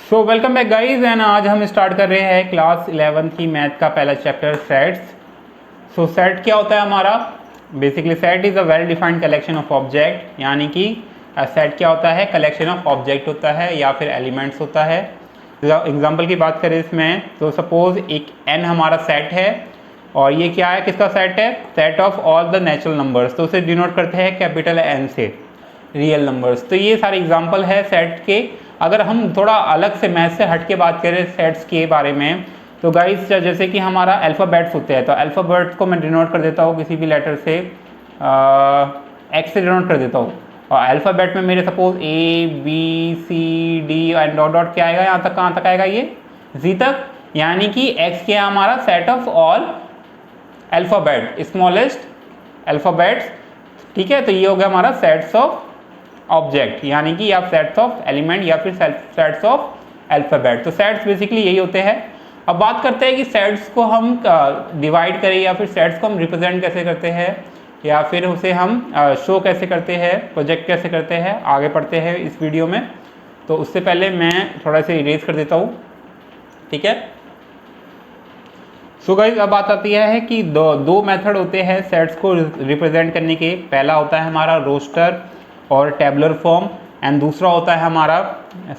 So welcome back guys and आज हम start कर रहे हैं क्लास 11 की मैथ का पहला चैप्टर सेट्स। सो सेट क्या होता है हमारा? Basically set is a well defined collection of object, यानी कि सेट क्या होता है? कलेक्शन ऑफ ऑब्जेक्ट होता है या फिर एलिमेंट्स होता है। एग्जाम्पल की बात करें इसमें तो सपोज एक n हमारा सेट है और ये क्या है, किसका सेट है? Set of all the natural numbers. तो उसे डिनोट करते हैं कैपिटल N से, रियल नंबर्स। तो ये सारे एग्जाम्पल है सेट के। अगर हम थोड़ा अलग से मैथ से हट के बात करें सेट्स के बारे में तो गाइस जैसे कि हमारा अल्फ़ाबेट्स होते हैं, तो अल्फ़ाबेट्स को मैं डिनोट कर देता हूँ किसी भी लेटर से, एक्स से डिनोट कर देता हूँ। और अल्फ़ाबेट में मेरे suppose ABCD and dot dot क्या आएगा, यहाँ तक कहाँ तक आएगा? ये जी तक, यानी कि एक्स क्या है हमारा? Set of all alphabet, smallest alphabets. ठीक है, तो ये हो गया हमारा सेट्स ऑफ ऑब्जेक्ट, यानी कि आप सेट्स ऑफ एलिमेंट या फिर सेट्स ऑफ अल्फ़ाबेट। तो सेट्स बेसिकली यही होते हैं। अब बात करते हैं कि सेट्स को हम डिवाइड करें या फिर सेट्स को हम रिप्रेजेंट कैसे करते हैं या फिर उसे हम शो कैसे करते हैं, प्रोजेक्ट कैसे करते हैं। आगे पढ़ते हैं इस वीडियो में। तो उससे पहले मैं थोड़ा सा इरेज कर देता हूँ, ठीक है। सो गाइस अब बात आती है कि दो मेथड होते हैं सेट्स को रिप्रेजेंट करने के। पहला होता है हमारा रोस्टर और टेबलर फॉर्म एंड दूसरा होता है हमारा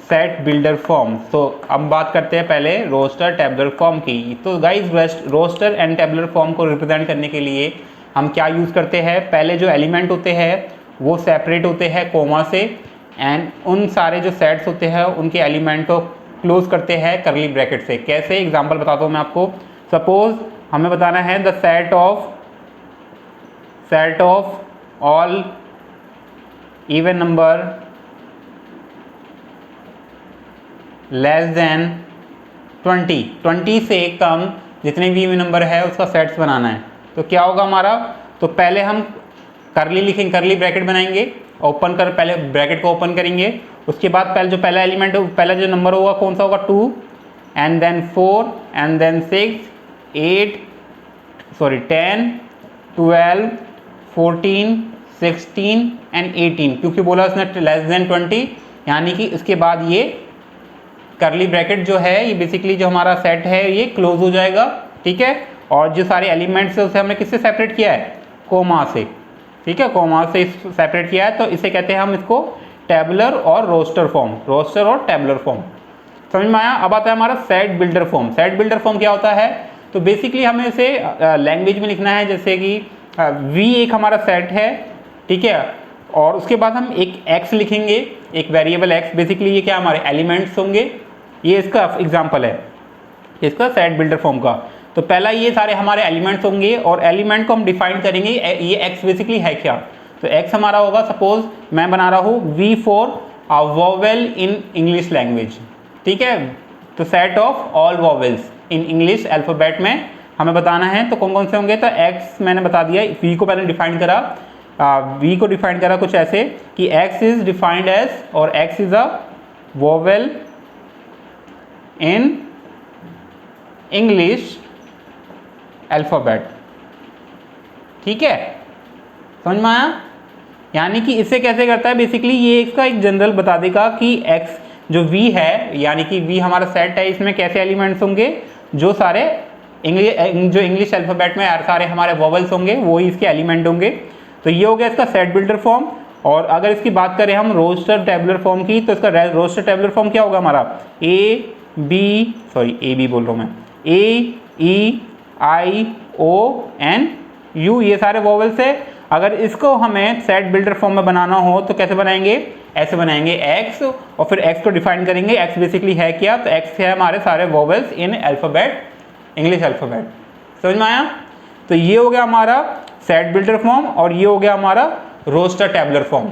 सेट बिल्डर फॉर्म। तो अब बात करते हैं पहले रोस्टर टेबलर फॉर्म की। तो guys roster and tabular form को रिप्रेजेंट करने के लिए हम क्या यूज़ करते हैं? पहले जो एलिमेंट होते हैं वो सेपरेट होते हैं कोमा से, एंड उन सारे जो सेट्स होते हैं उनके एलिमेंट को क्लोज करते हैं करली ब्रैकेट से। कैसे? एग्जाम्पल बताता हूँ मैं आपको। सपोज हमें बताना है the set of all even number less than 20 से कम जितने भी इवन नंबर है उसका सेट्स बनाना है। तो क्या होगा हमारा? तो पहले हम करली लिखेंगे, करली ब्रैकेट बनाएंगे, ओपन कर, पहले ब्रैकेट को ओपन करेंगे। उसके बाद पहले जो पहला एलिमेंट पहला जो नंबर होगा कौन सा होगा? 2 and then 4 and then 6 10 12 14 16 and 18, क्योंकि बोला उसने लेस देन 20, यानी कि इसके बाद ये करली ब्रैकेट जो है ये बेसिकली जो हमारा सेट है ये क्लोज हो जाएगा, ठीक है। और जो सारे एलिमेंट्स है उसे हमने किससे सेपरेट किया है? कोमा से, ठीक है, कोमा से सेपरेट किया है। तो इसे कहते हैं हम इसको टेबलर और रोस्टर फॉर्म, रोस्टर और टेबलर फॉर्म। समझ में आया? अब आता है हमारा set builder form. Set builder form क्या होता है? तो बेसिकली हमें इसे लैंग्वेज में लिखना है, जैसे कि V एक हमारा सेट है, ठीक है, और उसके बाद हम एक x लिखेंगे, एक वेरिएबल x। बेसिकली ये क्या हमारे एलिमेंट्स होंगे। ये इसका एग्जांपल है इसका सेट बिल्डर फॉर्म का। तो पहला ये सारे हमारे एलिमेंट्स होंगे और एलिमेंट को हम डिफाइन करेंगे ये x बेसिकली है क्या। तो x हमारा होगा, सपोज मैं बना रहा हूँ V for vowel in English language, ठीक है। तो set of all vowels in English alphabet में हमें बताना है। तो कौन कौन से होंगे? तो x मैंने बता दिया, v को पहले डिफाइन करा, v को डिफाइन करा कुछ ऐसे कि x इज डिफाइंड एज, और x is a vowel in English alphabet, ठीक है। समझ में आया? यानी कि इससे कैसे करता है? बेसिकली ये इसका एक जनरल बता देगा कि x जो v है, यानी कि v हमारा सेट है, इसमें कैसे एलिमेंट्स होंगे? जो सारे इंग्लिश अल्फ़ाबेट में सारे हमारे वोवेल्स होंगे वो ही इसके एलिमेंट होंगे। तो ये हो गया इसका सेट बिल्डर फॉर्म। और अगर इसकी बात करें हम रोस्टर टेबलर फॉर्म की, तो इसका रोस्टर टेबलर फॉर्म क्या होगा हमारा? A B बोल रहा हूँ मैं, A E I O N U, ये सारे वोवेल्स है। अगर इसको हमें सेट बिल्डर फॉर्म में बनाना हो तो कैसे बनाएंगे? ऐसे बनाएंगे x, और फिर x को डिफाइन करेंगे। x बेसिकली है क्या? तो x है हमारे सारे वोवेल्स इन अल्फ़ाबेट, इंग्लिश अल्फ़ाबेट। समझ में आया? तो ये हो गया हमारा सेट बिल्डर फॉर्म और ये हो गया हमारा रोस्टर टेबलर फॉर्म।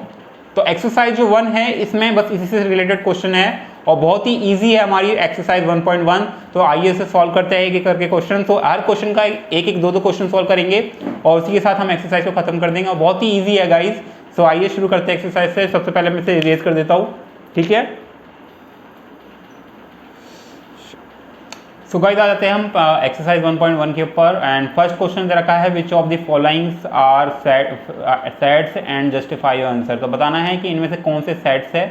तो एक्सरसाइज जो 1 है इसमें बस इसी से रिलेटेड क्वेश्चन है और बहुत ही इजी है हमारी एक्सरसाइज 1.1। तो आइए इसे सॉल्व करते हैं एक एक करके क्वेश्चन। तो हर क्वेश्चन का एक एक दो क्वेश्चन सॉल्व करेंगे और उसी के साथ हम एक्सरसाइज को खत्म कर देंगे और बहुत ही ईजी है गाइज। सो आइए शुरू करते हैं एक्सरसाइज से। सबसे पहले मैं इसे इरेज कर देता हूँ, ठीक है। सो गाइस आ जाते हैं हम एक्सरसाइज 1.1 के ऊपर। एंड फर्स्ट क्वेश्चन दे रखा है which of the followings are sets and justify your answer. तो बताना है कि इनमें से कौन से सेट्स है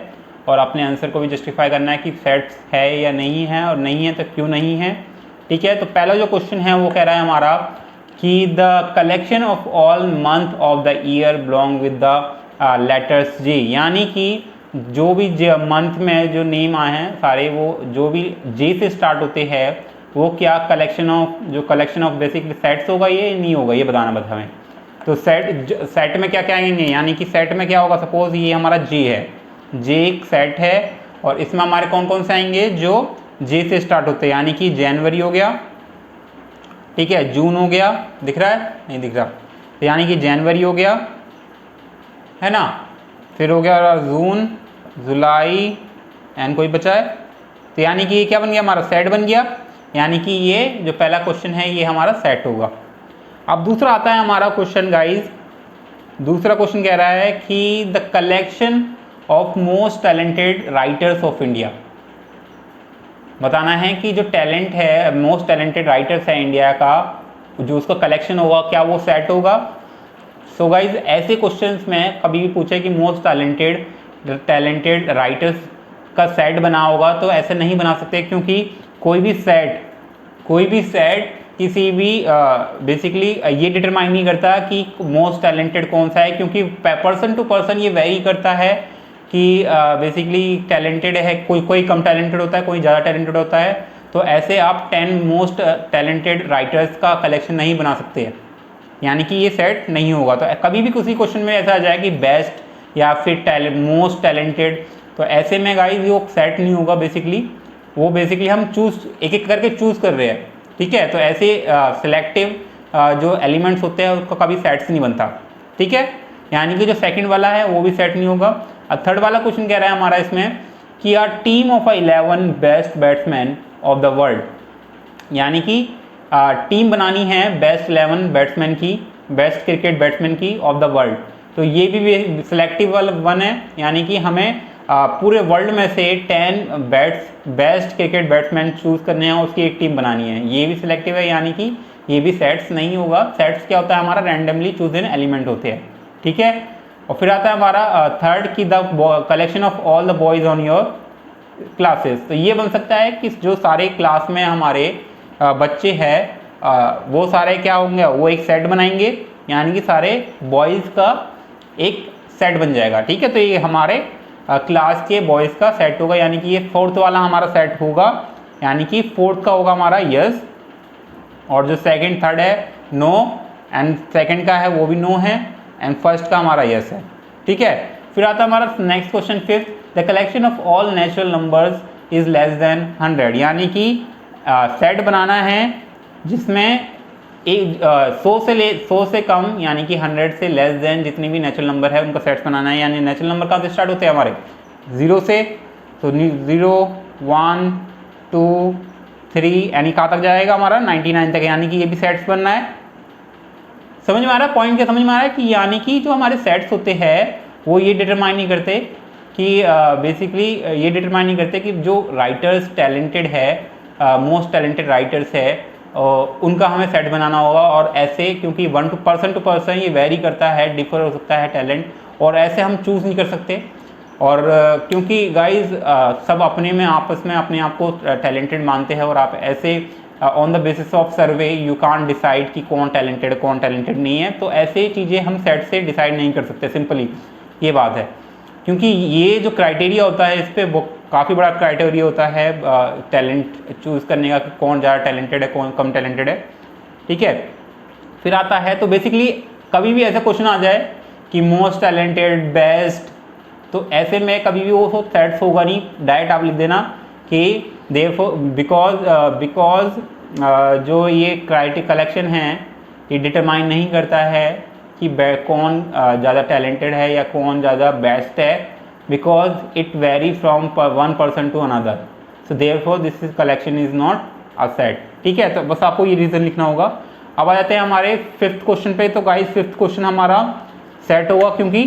और अपने आंसर को भी जस्टिफाई करना है कि सेट्स है या नहीं है, और नहीं है तो क्यों नहीं है। ठीक है, तो पहला जो क्वेश्चन है वो कह रहा है हमारा कि the collection of all month of the year belong with the letters J, यानी कि जो भी मंथ में जो नेम आए हैं सारे वो जो भी जे से स्टार्ट होते हैं वो क्या कलेक्शन ऑफ बेसिकली सेट्स होगा ये नहीं होगा, ये बताना बस हमें। तो सेट में क्या क्या आएंगे, यानी कि सेट में क्या होगा, सपोज ये हमारा जे है, जे एक सेट है और इसमें हमारे कौन कौन से आएंगे जो जे से स्टार्ट होते हैं, यानी कि जनवरी हो गया, ठीक है, जून हो गया, दिख रहा है नहीं दिख रहा, तो यानी कि जनवरी हो गया है ना, फिर हो गया जून, जुलाई एंड कोई बचा है, तो यानी कि ये क्या बन गया, हमारा सेट बन गया, यानी कि ये जो पहला क्वेश्चन है ये हमारा सेट होगा। अब दूसरा आता है हमारा क्वेश्चन गाइज, दूसरा क्वेश्चन कह रहा है कि the collection of most talented writers of India, बताना है कि जो टैलेंट है, मोस्ट टैलेंटेड राइटर्स है इंडिया का, जो उसका कलेक्शन होगा क्या वो सेट होगा। सो गाइज ऐसे क्वेश्चंस में कभी भी पूछे कि मोस्ट टैलेंटेड राइटर्स का सेट बना होगा, तो ऐसे नहीं बना सकते, क्योंकि कोई भी सेट किसी भी बेसिकली ये डिटरमाइन नहीं करता कि मोस्ट टैलेंटेड कौन सा है, क्योंकि पर्सन टू पर्सन ये वेरी करता है कि बेसिकली टैलेंटेड है, कोई कम टैलेंटेड होता है, कोई ज़्यादा टैलेंटेड होता है, तो ऐसे आप 10 मोस्ट टैलेंटेड राइटर्स का कलेक्शन नहीं बना सकते हैं, यानी कि ये सेट नहीं होगा। तो कभी भी किसी क्वेश्चन में ऐसा आ जाए कि बेस्ट या फिर मोस्ट टैलेंटेड, तो ऐसे में गाइस वो सेट नहीं होगा, वो बेसिकली हम एक एक करके चूज़ कर रहे हैं, ठीक है। तो ऐसे सिलेक्टिव जो एलिमेंट्स होते हैं उसका कभी सेट्स नहीं बनता, ठीक है, यानी कि जो सेकंड वाला है वो भी सेट नहीं होगा। अब थर्ड वाला क्वेश्चन कह रहा है हमारा इसमें कि a team of 11 best batsman of the world, यानी कि टीम बनानी है बेस्ट 11 बैट्समैन की, बेस्ट क्रिकेट बैट्समैन की ऑफ द वर्ल्ड, तो ये भी सिलेक्टिव वन है, यानी कि हमें पूरे वर्ल्ड में से 10 बेस्ट क्रिकेट बैट्समैन चूज़ करने हैं, उसकी एक टीम बनानी है, ये भी सिलेक्टिव है, यानी कि ये भी सेट्स नहीं होगा। सेट्स क्या होता है हमारा, रैंडमली चूज इन एलिमेंट होते हैं, ठीक है। और फिर आता है हमारा थर्ड की the collection of all the boys on your classes, तो ये बन सकता है कि जो सारे क्लास में हमारे बच्चे हैं वो सारे क्या होंगे, वो एक सेट बनाएंगे, यानी कि सारे बॉयज़ का एक सेट बन जाएगा, ठीक है। तो ये हमारे क्लास के बॉयज़ का सेट होगा, यानी कि ये फोर्थ वाला हमारा सेट होगा, यानी कि फोर्थ का होगा हमारा यस, और जो सेकंड थर्ड है नो, एंड सेकंड का है वो भी नो है, एंड फर्स्ट का हमारा यस है, ठीक है। फिर आता है हमारा next question fifth, the collection of all natural numbers is less than 100, यानी कि सेट बनाना है जिसमें 100 से कम, यानी कि 100 से लेस देन जितनी भी नेचुरल नंबर है उनका सेट्स बनाना है। यानी नेचुरल नंबर कहाँ से स्टार्ट होते हैं हमारे 0 से, तो 0 1 2 3 यानी कहाँ तक जाएगा हमारा 99 तक, यानी कि ये भी सेट्स बनना है। समझ में आ रहा है पॉइंट, क्या समझ में आ रहा है कि यानी कि जो हमारे सेट्स होते हैं वो ये डिटरमाइन नहीं करते कि बेसिकली ये डिटरमाइन नहीं करते कि जो राइटर्स टैलेंटेड है, मोस्ट टैलेंटेड राइटर्स है, उनका हमें सेट बनाना होगा। और ऐसे क्योंकि पर्सन टू पर्सन ये वेरी करता है, डिफर हो सकता है टैलेंट, और ऐसे हम चूज़ नहीं कर सकते। और क्योंकि गाइज सब अपने में आपस में अपने आप को टैलेंटेड मानते हैं, और आप ऐसे on the basis of survey you can't decide कि कौन टैलेंटेड कौन टैलेंटेड नहीं है, तो ऐसे चीज़ें हम सेट से डिसाइड नहीं कर सकते, सिंपली ये बात है। क्योंकि ये जो क्राइटेरिया होता है इस पर काफ़ी बड़ा क्राइटेरिया होता है टैलेंट चूज़ करने का कि कौन ज़्यादा टैलेंटेड है कौन कम टैलेंटेड है, ठीक है। फिर आता है तो बेसिकली कभी भी ऐसा क्वेश्चन आ जाए कि मोस्ट टैलेंटेड बेस्ट, तो ऐसे में कभी भी वो सेट्स होगा नहीं, डायरेक्ट आप लिख देना कि देयरफॉर बिकॉज जो ये क्राइटेरिया कलेक्शन है ये डिटरमाइन नहीं करता है कि कौन ज़्यादा टैलेंटेड है या कौन ज़्यादा बेस्ट है, because it vary from one person to another, so therefore this is collection is not a set, ठीक है। तो बस आपको ये रीज़न लिखना होगा। अब आ जाते हैं हमारे फिफ्थ क्वेश्चन पे। तो गाइस फिफ्थ क्वेश्चन हमारा सेट होगा, क्योंकि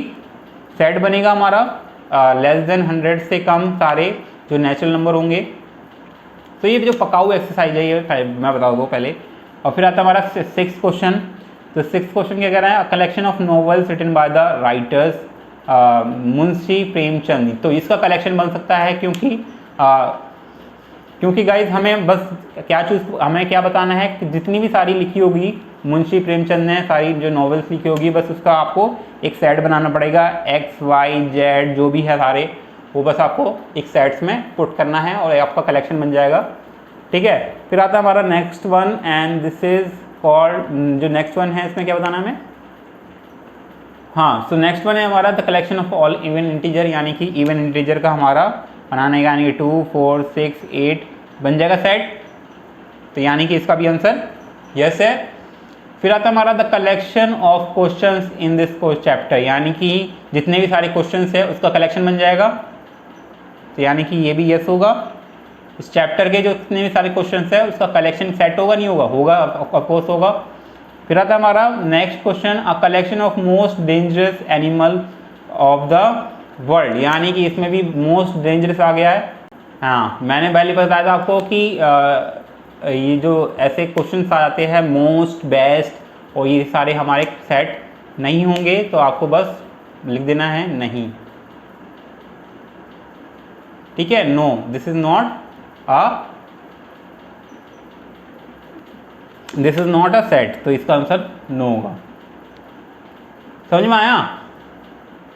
सेट बनेगा हमारा लेस देन 100 से कम सारे जो नेचुरल नंबर होंगे। तो ये जो पकाऊ एक्सरसाइज है ये मैं बता दूँ पहले। और फिर आता है हमारा सिक्स क्वेश्चन। तो सिक्स क्वेश्चन क्या कह रहा है, collection of novels written by the writers Munshi Premchand, तो इसका कलेक्शन बन सकता है क्योंकि गाइज हमें बस हमें क्या बताना है कि जितनी भी सारी लिखी होगी मुंशी प्रेमचंद ने सारी जो नॉवेल्स लिखी होगी, बस उसका आपको एक सेट बनाना पड़ेगा। एक्स वाई जेड जो भी है सारे, वो बस आपको एक सेट्स में पुट करना है और आपका कलेक्शन बन जाएगा। ठीक है, फिर आता है हमारा next one, and this is called, जो नेक्स्ट वन है इसमें क्या बताना है हमें। हाँ, सो नेक्स्ट वन है हमारा the collection of all even integer, यानी कि इवन इंटीजर का हमारा बनाना है, यानी कि 2 4 6 8 बन जाएगा सेट। तो यानी कि इसका भी आंसर यस है। फिर आता है हमारा the collection of questions in this chapter, यानी कि जितने भी सारे क्वेश्चंस है उसका कलेक्शन बन जाएगा। तो यानी कि ये भी यस होगा। इस चैप्टर के जो जितने भी सारे क्वेश्चंस है उसका कलेक्शन सेट होगा नहीं होगा, होगा ऑफकोर्स होगा। फिर आता है हमारा next question, a collection of most dangerous animal of the world, यानी कि इसमें भी मोस्ट डेंजरस आ गया है। हाँ, मैंने पहले बताया था आपको कि ये जो ऐसे क्वेश्चन आ जाते हैं मोस्ट बेस्ट और ये सारे हमारे सेट नहीं होंगे, तो आपको बस लिख देना है नहीं। ठीक है, no, this is not a set, तो इसका आंसर नो होगा। समझ में आया?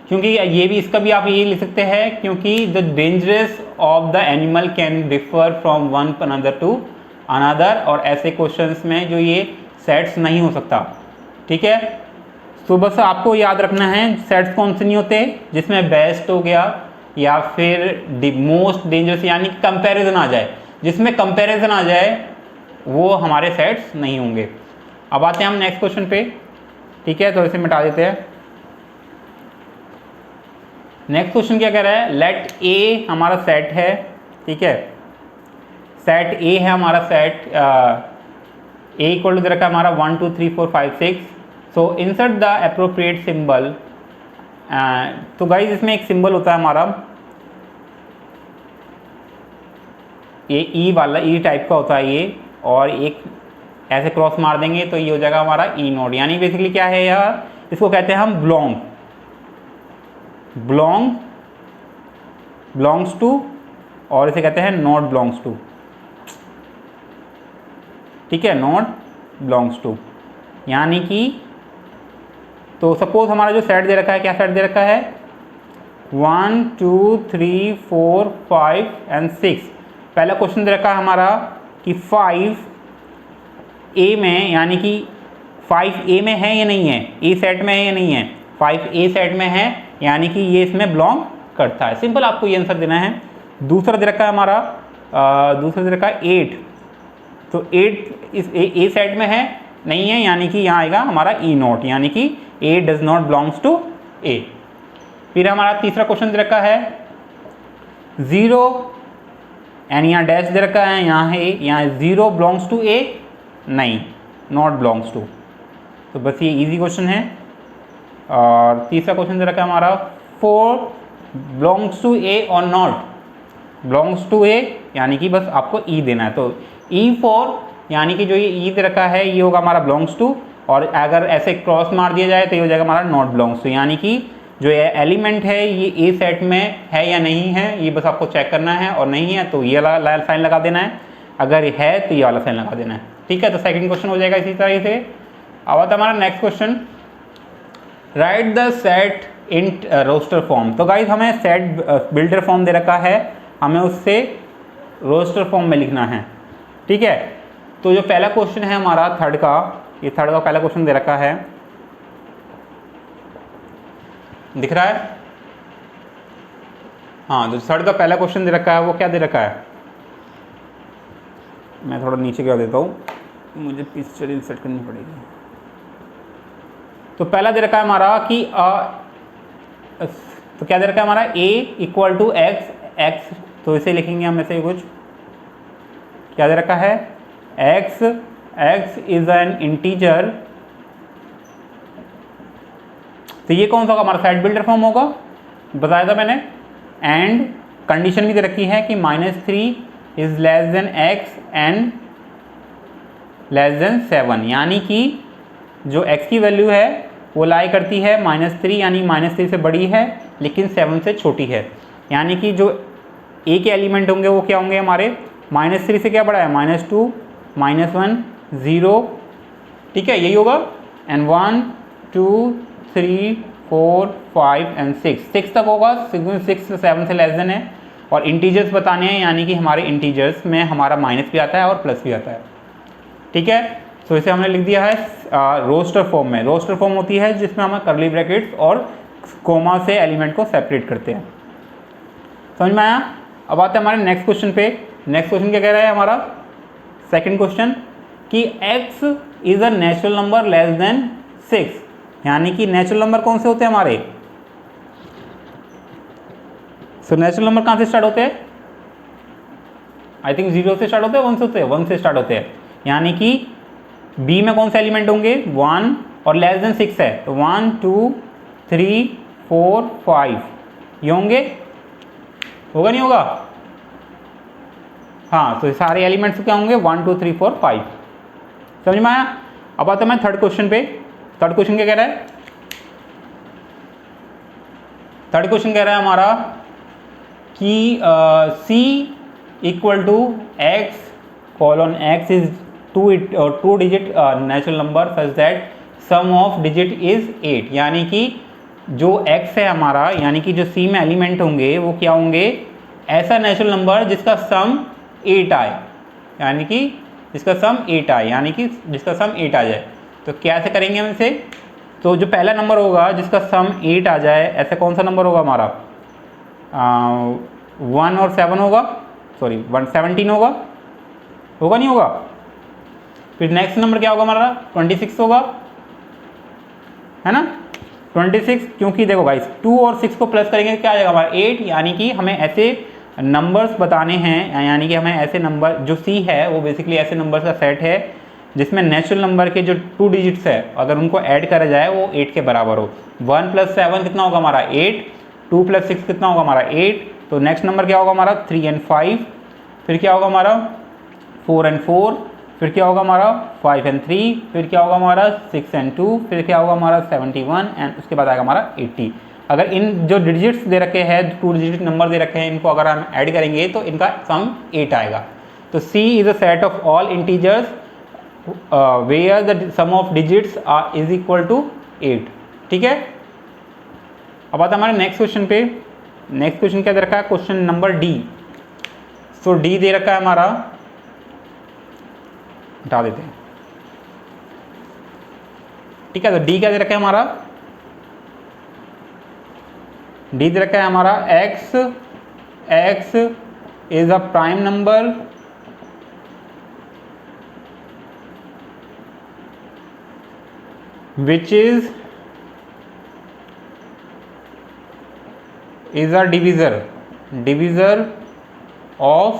क्योंकि ये भी, इसका भी आप ये लिख सकते हैं, क्योंकि the dangerous of the animal can differ from one another to another, और ऐसे क्वेश्चंस में जो ये सेट्स नहीं हो सकता। ठीक है, तो बस आपको याद रखना है सेट्स कौन से नहीं होते, जिसमें बेस्ट हो गया या फिर मोस्ट डेंजरस, यानी कंपैरिजन आ जाए, जिसमें कंपैरिजन आ जाए वो हमारे सेट्स नहीं होंगे। अब आते हैं हम नेक्स्ट क्वेश्चन पे। ठीक है, तो इसे मिटा देते हैं। नेक्स्ट क्वेश्चन क्या कह रहा है, लेट ए हमारा सेट है। ठीक है, सेट ए है हमारा सेट, ए इक्वल टू दे रखा है हमारा 1 2 3 4 5 6। सो इंसर्ट द अप्रोप्रिएट सिंबल। तो गाइज इसमें एक सिंबल होता है हमारा, ये ई वाला, ई टाइप का होता है ये, और एक ऐसे क्रॉस मार देंगे तो ये हो जाएगा हमारा ई नोड, यानी बेसिकली क्या है यार, इसको कहते हैं हम बिलोंग्स टू, और इसे कहते हैं नॉट बिलोंग्स टू। ठीक है, नॉट बिलोंग्स टू, यानी कि तो सपोज हमारा जो सेट दे रखा है, क्या सेट दे रखा है, 1 2 3 4 5 एंड 6। पहला क्वेश्चन दे रखा है हमारा कि 5 ए में, यानी कि 5 ए में है या नहीं है, ए सेट में है या नहीं है, 5 ए सेट में है, यानी कि ये इसमें बिलोंग करता है। सिंपल आपको ये आंसर देना है। दूसरा दे रखा है हमारा, दूसरा दे रखा है 8, तो 8 इस ए सेट में है नहीं है, यानी कि यहाँ आएगा हमारा ई नॉट, यानी कि ए डज नॉट बिलोंग्स टू ए। फिर हमारा तीसरा क्वेश्चन दे रखा है 0 एंड यहाँ डैश दे रखा है, यहाँ है यहाँ 0 बिलोंग्स टू ए, नहीं, नॉट बिलोंग्स टू। तो बस ये इजी क्वेश्चन है। और तीसरा क्वेश्चन दे रखा है हमारा 4 बिलोंग्स टू ए और नॉट बिलोंग्स टू ए, यानी कि बस आपको ई देना है। तो E4 यानी कि जो ये ई दे रखा है ये होगा हमारा बिलोंग्स टू, और अगर ऐसे क्रॉस मार दिया जाए तो ये हो जाएगा हमारा नॉट बिलोंग्स टू, यानी कि जो एलिमेंट है ये ए सेट में है या नहीं है, ये बस आपको चेक करना है, और नहीं है तो ये वाला साइन लगा देना है, अगर है तो ये वाला साइन लगा देना है। ठीक है, तो सेकंड क्वेश्चन हो जाएगा इसी तरह से। अब आता हमारा next question, write the set in roster form. तो गाइज हमें सेट बिल्डर फॉर्म दे रखा है, हमें उससे रोस्टर फॉर्म में लिखना है। ठीक है, तो जो पहला क्वेश्चन है हमारा थर्ड का, ये थर्ड का पहला क्वेश्चन दे रखा है, दिख रहा है, हाँ, जो थर्ड का पहला क्वेश्चन दे रखा है वो क्या दे रखा है, मैं थोड़ा नीचे कर देता हूँ, मुझे पिक्चर इंसर्ट करनी पड़ेगी। तो पहला दे रखा है हमारा कि तो क्या दे रखा है हमारा a इक्वल टू x, तो इसे लिखेंगे हम ऐसे कुछ, क्या दे रखा है, x इज एन इंटीजर। तो ये कौन सा होगा, हमारा सेट बिल्डर फॉर्म होगा, बताया था मैंने। एंड कंडीशन भी दे रखी है कि -3 is less than x and less then 7, यानी कि जो x की वैल्यू है वो लाई करती है -3, यानी -3 से बड़ी है लेकिन 7 से छोटी है। यानी कि जो ए के एलिमेंट होंगे वो क्या होंगे हमारे, -3 से क्या बड़ा है, -2, -1, 0, ठीक है, यही होगा। एंड 1, 2, 3, 4, 5 एंड 6 तक होगा, 6 से 7 से लेस देन है। और इंटीजर्स बताने हैं, यानी कि हमारे इंटीजर्स में हमारा माइनस भी आता है और प्लस भी आता है, ठीक है। तो इसे हमने लिख दिया है रोस्टर फॉर्म में। रोस्टर फॉर्म होती है जिसमें हम कर्ली ब्रैकेट्स और कोमा से एलिमेंट को सेपरेट करते हैं। समझ में आया? अब आते हैं हमारे नेक्स्ट क्वेश्चन पे। नेक्स्ट क्वेश्चन क्या कह रहा है हमारा, सेकंड क्वेश्चन, कि x is a natural number less than 6, यानी कि नेचुरल नंबर कौन से होते हैं हमारे। सो नेचुरल नंबर कहाँ से स्टार्ट होते हैं, आई थिंक 0 से स्टार्ट होते हैं, 1 से होते हैं, 1 से स्टार्ट होते हैं। यानी कि b में कौन से एलिमेंट होंगे, 1, और लेस देन 6 है तो 1, 2, 3, 4, 5 ये होंगे, होगा नहीं होगा, हाँ। तो सारे एलिमेंट्स क्या होंगे, 1, 2, 3, 4, 5। समझ में आया? अब आता मैं थर्ड क्वेश्चन पे। थर्ड क्वेश्चन क्या कह रहा है, थर्ड क्वेश्चन कह रहा है हमारा कि c equal to x colon x is two digit natural number such that sum of digit is 8, यानी कि जो x है हमारा, यानी कि जो c में एलिमेंट होंगे वो क्या होंगे, ऐसा नेचुरल नंबर जिसका सम 8 आए, यानी कि जिसका सम 8 आए, यानी कि जिसका सम 8 आ जाए। तो कैसे करेंगे हम इसे, तो जो पहला नंबर होगा जिसका सम 8 आ जाए, ऐसा कौन सा नंबर होगा हमारा, 1 और 7 होगा, सॉरी 117 होगा, होगा नहीं होगा। फिर नेक्स्ट नंबर क्या होगा हमारा, 26 होगा, है ना, 26, क्योंकि देखो गाइस 2 और 6 को प्लस करेंगे क्या आ जाएगा हमारा 8, यानी कि हमें ऐसे नंबर्स बताने हैं, यानी कि हमें ऐसे नंबर, जो C है वो बेसिकली ऐसे नंबर्स का सेट है जिसमें नेचुरल नंबर के जो 2 डिजिट्स है अगर उनको ऐड करा जाए वो 8 के बराबर हो। 1 + 7 कितना होगा हमारा 8, 2 + 6 कितना होगा हमारा 8, तो नेक्स्ट नंबर क्या होगा हमारा 3 और 5, फिर क्या होगा हमारा 4 और 4, फिर क्या होगा हमारा 5 और 3, फिर क्या होगा हमारा 6 और 2, फिर क्या होगा हमारा 71 एंड उसके बाद आएगा हमारा 80। अगर इन जो डिजिट्स दे रखे हैं, 2 डिजिट नंबर दे रखे हैं, इनको अगर हम ऐड करेंगे तो इनका सम 8 आएगा। तो C is a set of all integers where the sum of digits is equal to 8, ठीक है। अब आता हमारे नेक्स्ट क्वेश्चन पे। नेक्स्ट क्वेश्चन क्या दे रखा है, question number D। So D दे रखा है हमारा, हटा देते हैं, ठीक है। तो D क्या दे रखा है हमारा, D दे रखा है हमारा x is a prime number which is a divisor of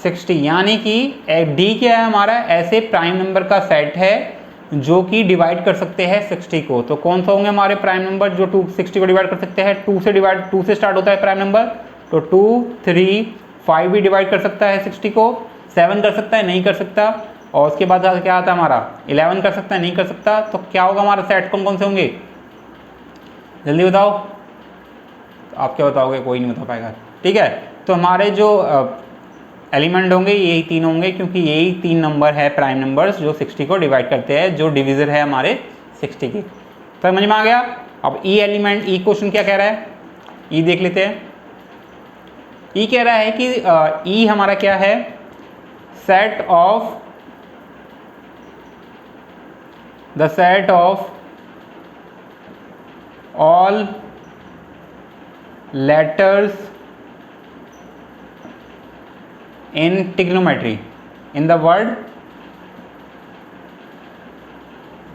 60, यानी कि D क्या है हमारा, ऐसे प्राइम नंबर का सेट है जो कि डिवाइड कर सकते हैं 60 को। तो कौन सा होंगे हमारे प्राइम नंबर जो 60 को डिवाइड कर सकते हैं, 2 से स्टार्ट होता है प्राइम नंबर, तो 2, 3, 5 भी डिवाइड कर सकता है 60 को, 7 कर सकता है, नहीं कर सकता, और उसके बाद क्या आता है हमारा 11 कर सकता है, नहीं कर सकता। तो क्या होगा हमारा सेट, कौन कौन से होंगे, जल्दी बताओ। तो आप क्या बताओगे, कोई नहीं बता पाएगा, ठीक है। तो हमारे जो एलिमेंट होंगे यही 3 होंगे, क्योंकि यही 3 नंबर है प्राइम नंबर्स जो 60 को डिवाइड करते हैं, जो डिविजर है हमारे 60 की। तो समझ में आ गया। अब ई एलिमेंट, ई क्वेश्चन क्या कह रहा है, ई देख लेते हैं। ई कह रहा है कि ई हमारा क्या है, set of the set of all letters in trigonometry, in the word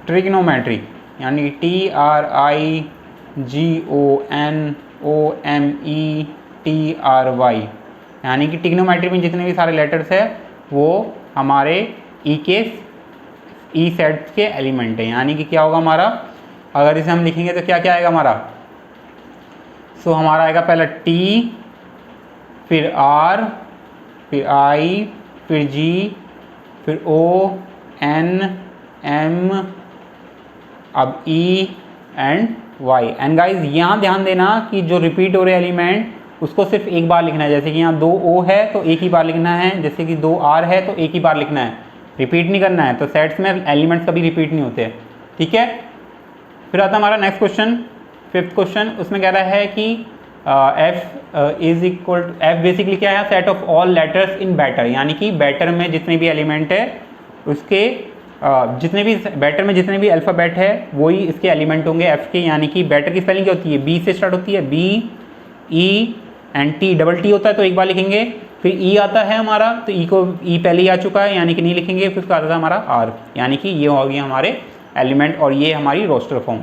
trigonometry, यानी TRIGONOMETRY, यानी कि ट्रिग्नोमेट्री में जितने भी सारे लेटर्स है वो हमारे ई के ई सेट के एलिमेंट है। यानी कि क्या होगा हमारा, अगर इसे हम लिखेंगे तो क्या क्या आएगा हमारा, सो हमारा आएगा पहला T, फिर R, फिर I, फिर G, फिर O, N, M, अब E and Y. And guys यहाँ ध्यान देना कि जो रिपीट हो रहे एलिमेंट उसको सिर्फ एक बार लिखना है। जैसे कि यहाँ 2 ओ है तो एक ही बार लिखना है, जैसे कि 2 आर है तो एक ही बार लिखना है, रिपीट नहीं करना है। तो सेट्स में एलिमेंट्स कभी रिपीट नहीं होते, ठीक है। फिर आता है हमारा नेक्स्ट क्वेश्चन, 5th क्वेश्चन। उसमें कह रहा है कि F is equal to, F basically क्या है, set of all letters in better, यानी कि बैटर में जितने भी एलिमेंट है उसके जितने भी बैटर में जितने भी अल्फ़ाबेट है वही इसके एलिमेंट होंगे एफ के। यानी कि बैटर की स्पेलिंग क्या होती है, बी से स्टार्ट होती है, B E and T, double T होता है तो एक बार लिखेंगे। फिर ई आता है हमारा तो ई को ई पहले ही आ चुका है यानी कि नहीं लिखेंगे। फिर उसका आता था हमारा आर, यानी कि ये हो गया हमारे एलिमेंट और ये हमारी रोस्टर फॉर्म,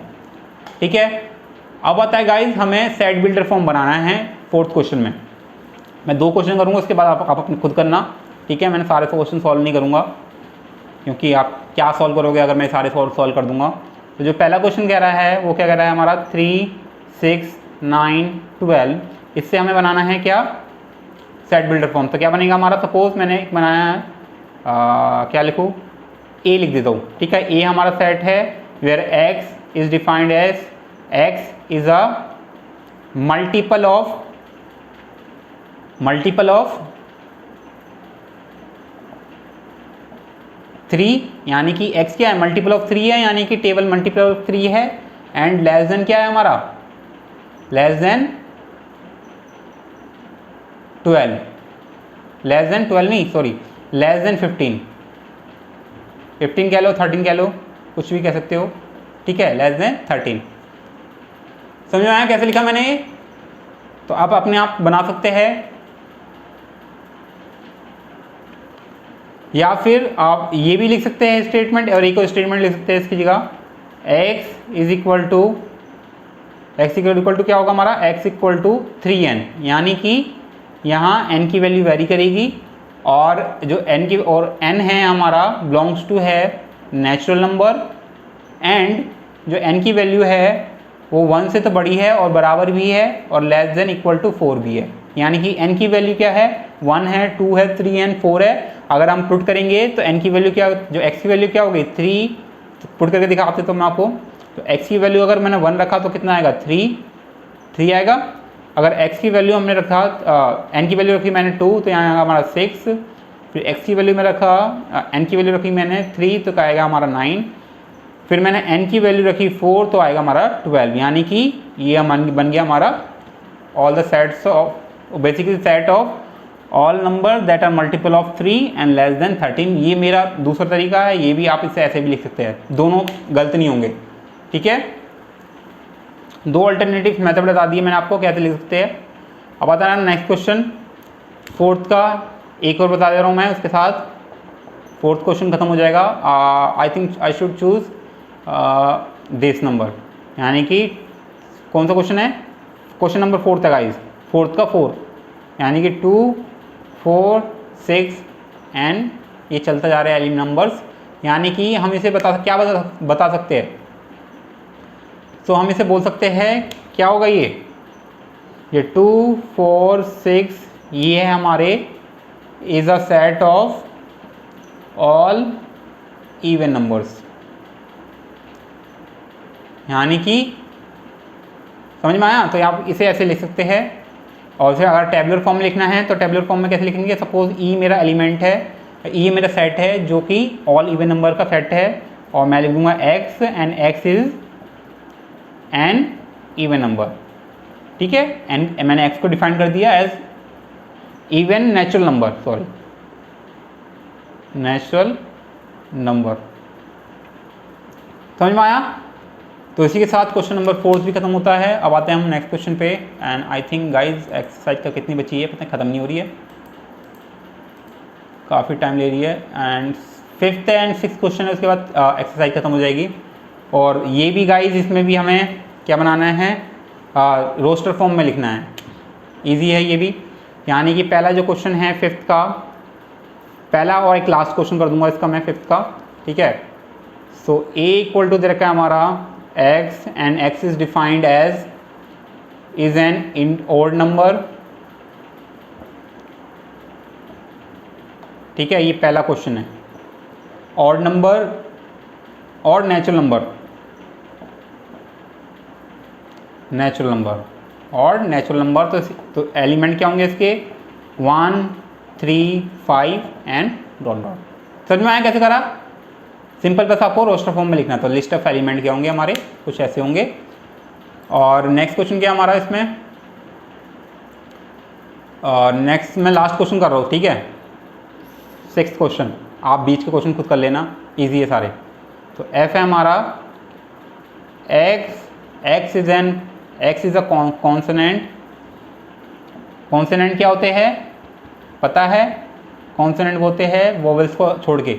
ठीक है। अब आता है गाइज हमें सेट बिल्डर फॉर्म बनाना है 4th क्वेश्चन में। मैं 2 क्वेश्चन करूँगा, उसके बाद आप अपने खुद करना, ठीक है। मैंने सारे क्वेश्चन सॉल्व नहीं करूँगा क्योंकि आप क्या सॉल्व करोगे अगर मैं सारे सॉल्व कर दूंगा। तो जो पहला क्वेश्चन कह रहा है वो क्या कह रहा है हमारा 3, 6, 9, 12, इससे हमें बनाना है क्या, सेट बिल्डर फॉर्म। तो क्या बनेगा हमारा, सपोज मैंने एक बनाया है क्या लिखूँ, ए लिख देता हूँ, ठीक है। ए हमारा सेट है where x is defined as, x is a multiple of 3, यानी कि x क्या है, मल्टीपल ऑफ 3 है, यानी कि टेबल मल्टीपल ऑफ 3 है। एंड लेस देन क्या है हमारा, लेस देन 12, लेस देन 12 नहीं सॉरी, लेस देन 15, 15 कह लो, 13 कह लो, कुछ भी कह सकते हो, ठीक है, लेस देन 13। समझ में आया कैसे लिखा मैंने ये? तो आप अपने आप बना सकते हैं, या फिर आप ये भी लिख सकते हैं स्टेटमेंट, और एक और स्टेटमेंट लिख सकते हैं इसकी जगह, x is equal to, x equal to क्या होगा हमारा, x इक्वल टू 3n, यानी कि यहाँ n की वैल्यू वेरी करेगी और जो n की और n है हमारा बिलोंग्स टू है नेचुरल नंबर, एंड जो n की वैल्यू है वो 1 से तो बड़ी है और बराबर भी है और लेस देन इक्वल टू 4 भी है। यानी कि n की वैल्यू क्या है, 1 है, 2 है, 3 एंड 4 है। अगर हम पुट करेंगे तो n की वैल्यू क्या, जो x की वैल्यू क्या होगी 3, पुट करके दिखाते तो मैं आपको, तो x की वैल्यू अगर मैंने 1 रखा तो कितना आएगा 3 आएगा। अगर x की वैल्यू हमने रखा n की वैल्यू रखी मैंने 2 तो यहाँ आएगा हमारा 6, फिर x की वैल्यू में रखा n की वैल्यू रखी मैंने 3 तो क्या आएगा हमारा 9, फिर मैंने n की वैल्यू रखी 4 तो आएगा हमारा 12। यानी कि ये बन गया हमारा all the sets of, basically set of all number that are multiple of 3 and less than 13। ये मेरा दूसरा तरीका है, ये भी आप इसे ऐसे भी लिख सकते हैं, दोनों गलत नहीं होंगे, ठीक है। 2 अल्टरनेटिव मेथड बता दिए मैंने आपको कैसे लिख सकते हैं। अब आता है नेक्स्ट क्वेश्चन 4th का, एक और बता दे रहा हूँ मैं, उसके साथ 4th क्वेश्चन खत्म हो जाएगा। I think I should choose this number, यानी कि कौन सा क्वेश्चन है, क्वेश्चन नंबर 4 है गाइस, 4th का 4, यानी कि 2, 4, 6 एंड ये चलता जा रहा है एलिमेंट नंबर्स। यानी कि हम इसे बता सकते हैं, तो हम इसे बोल सकते हैं क्या होगा ये 2, 4, 6 ये है हमारे is a set of all even numbers. यानी कि समझ में आया, तो आप इसे ऐसे लिख सकते हैं। और फिर अगर टेबुलर फॉर्म में लिखना है तो टेबुलर फॉर्म में कैसे लिखेंगे, सपोज ई मेरा एलिमेंट है, ई मेरा सेट है जो कि ऑल इवन नंबर का सेट है, और मैं लिख दूंगा x and x is an even number, ठीक है। एंड मैंने x को डिफाइन कर दिया as even natural number, sorry natural number. समझ में आया? तो इसी के साथ क्वेश्चन नंबर 4 भी खत्म होता है। अब आते हैं हम नेक्स्ट क्वेश्चन पे, and I think guys exercise का कितनी बची है पता ख़त्म नहीं हो रही है, काफ़ी टाइम ले रही है। And 5th and 6th question है, उसके बाद एक्सरसाइज खत्म हो जाएगी। और ये भी गाइज इसमें भी हमें क्या बनाना है, रोस्टर फॉर्म में लिखना है, ईजी है ये भी। यानी कि पहला जो क्वेश्चन है 5th का, पहला और एक लास्ट क्वेश्चन कर दूंगा इसका मैं 5th का, ठीक है। सो a इक्वल टू दे रखा है हमारा x and x is defined as is an odd number, ठीक है। ये पहला क्वेश्चन है, ऑड नंबर और नेचुरल नंबर, नेचुरल नंबर, और नेचुरल नंबर तो एलिमेंट क्या होंगे इसके 1, 3, 5 एंड डॉट डॉट। समझ में आया कैसे करा? सिंपल, बस आपको रोस्टर फॉर्म में लिखना। तो लिस्ट ऑफ एलिमेंट क्या होंगे हमारे, कुछ ऐसे होंगे। और नेक्स्ट क्वेश्चन क्या हमारा इसमें, और नेक्स्ट मैं लास्ट क्वेश्चन कर रहा हूँ, ठीक है, 6th क्वेश्चन। आप बीच के क्वेश्चन खुद कर लेना, इजी है सारे। तो एफ है हमारा x is a consonant. Consonant क्या होते हैं पता है? कॉन्सोनेंट होते हैं वोवेल्स को छोड़ के।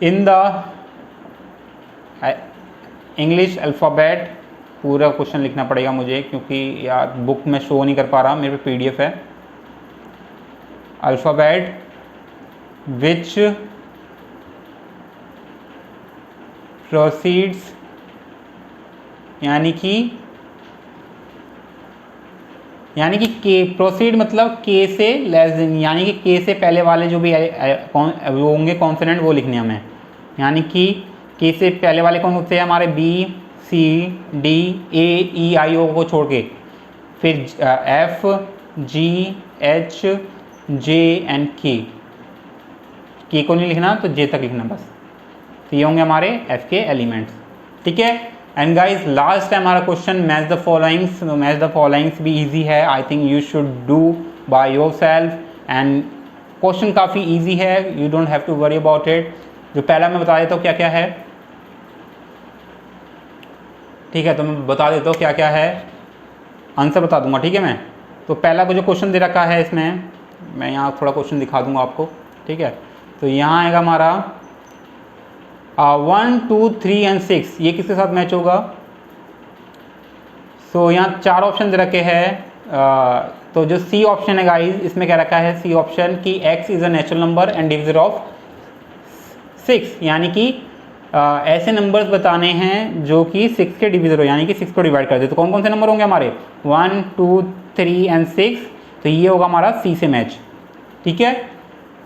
इन द इंग्लिश अल्फ़ाबेट, पूरा क्वेश्चन लिखना पड़ेगा मुझे क्योंकि यार बुक में शो नहीं कर पा रहा, मेरे पे पीडीएफ है। अल्फ़ाबेट विच प्रोसीड्स, यानी कि के, प्रोसीड मतलब के से लेस देन, यानी कि के से पहले वाले जो भी वो होंगे कॉन्सोनेंट वो लिखने हमें। यानी कि के से पहले वाले कौन होते हैं हमारे, बी, सी, डी, ए, ई, आई, ओ को छोड़ के, फिर F, G, H, J and K को नहीं लिखना, तो जे तक लिखना बस। तो ये होंगे हमारे एफ के एलिमेंट्स, ठीक है। एंड गाइज लास्ट है हमारा question match the followings. Match the followings भी इजी है, I think you should do by yourself. And question काफ़ी इजी है, you don't have to worry about it. जो पहला मैं बता देता हूँ क्या क्या है, ठीक है, तो मैं बता देता हूँ क्या क्या है, आंसर बता दूंगा, ठीक है। मैं तो पहला को जो क्वेश्चन दे रखा है इसमें, मैं यहाँ थोड़ा क्वेश्चन दिखा दूंगा आपको, ठीक है। तो यहाँ आएगा हमारा 1, 2, 3 एंड 6, ये किसके साथ मैच होगा? सो यहाँ 4 ऑप्शन दे रखे हैं। तो जो सी ऑप्शन है गाइज, इसमें क्या रखा है सी ऑप्शन कि x is a natural number and divisor of 6, यानी कि ऐसे नंबर्स बताने हैं जो कि 6 के डिविजर हो, यानी कि 6 को डिवाइड कर दे। तो कौन कौन से नंबर होंगे हमारे 1, 2, 3 एंड 6, तो ये होगा हमारा सी से मैच, ठीक है।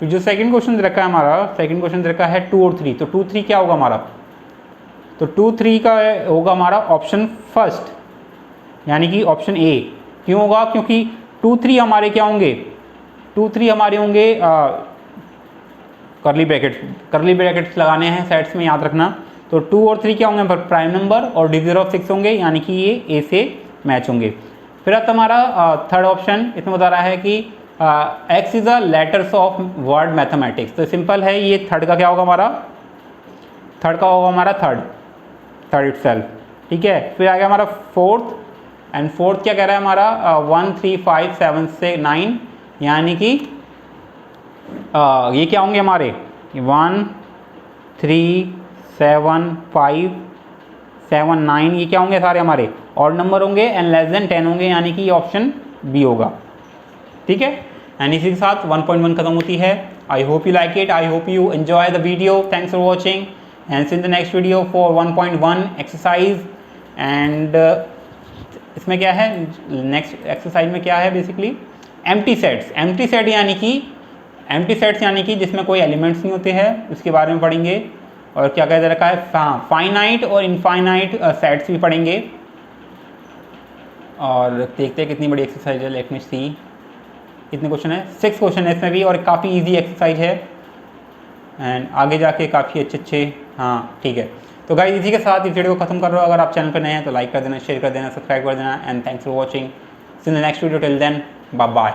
फिर जो सेकंड क्वेश्चन दे रखा है हमारा, सेकंड क्वेश्चन दे रखा है 2 और 3, तो 2, 3 क्या होगा हमारा? तो 2, 3 का होगा हमारा ऑप्शन फर्स्ट, यानी कि ऑप्शन ए। क्यों होगा? क्योंकि 2, 3 हमारे क्या होंगे, 2, 3 हमारे होंगे करली ब्रैकेट्स लगाने हैं सेट्स में, याद रखना। तो 2 और 3 क्या होंगे पर प्राइम नंबर और डिविजर ऑफ 6 होंगे, यानी कि ये ए से मैच होंगे। फिर अब हमारा थर्ड ऑप्शन, इसमें बता रहा है कि x is a letters of word mathematics. तो सिंपल है, ये थर्ड का क्या होगा हमारा, थर्ड का होगा हमारा थर्ड इटसेल्फ, ठीक है। फिर आ गया हमारा फोर्थ, एंड फोर्थ क्या कह रहा है हमारा 1, 3, 5, 7 से 9, यानी कि ये क्या होंगे हमारे 1, 3, 7, 5, 7, 9, ये क्या होंगे सारे हमारे ऑड नंबर होंगे एंड लेस देन 10 होंगे, यानी कि ये ऑप्शन बी होगा, ठीक है। एंड इसी के साथ 1.1 खत्म होती है। I hope you like it, I hope you enjoy the video, thanks for watching and see in the next video for 1.1 exercise. And इसमें क्या है, नेक्स्ट एक्सरसाइज में क्या है basically empty sets. Empty set यानी कि जिसमें कोई एलिमेंट्स नहीं होते हैं, उसके बारे में पढ़ेंगे। और क्या कह रखा है, फाइनाइट और इनफाइनाइट सेट्स भी पढ़ेंगे। और देखते हैं कितनी बड़ी एक्सरसाइज है, लेट मी सी कितने क्वेश्चन है, 6 क्वेश्चन है इसमें भी, और काफ़ी इजी एक्सरसाइज है एंड आगे जाके काफ़ी अच्छे हाँ ठीक है। तो गाइस इसी के साथ इस वीडियो को खत्म कर रहा हूँ। अगर आप चैनल पर नए हैं तो लाइक कर देना, शेयर कर देना, सब्सक्राइब कर देना and thanks for watching. See in the next video, till then bye bye.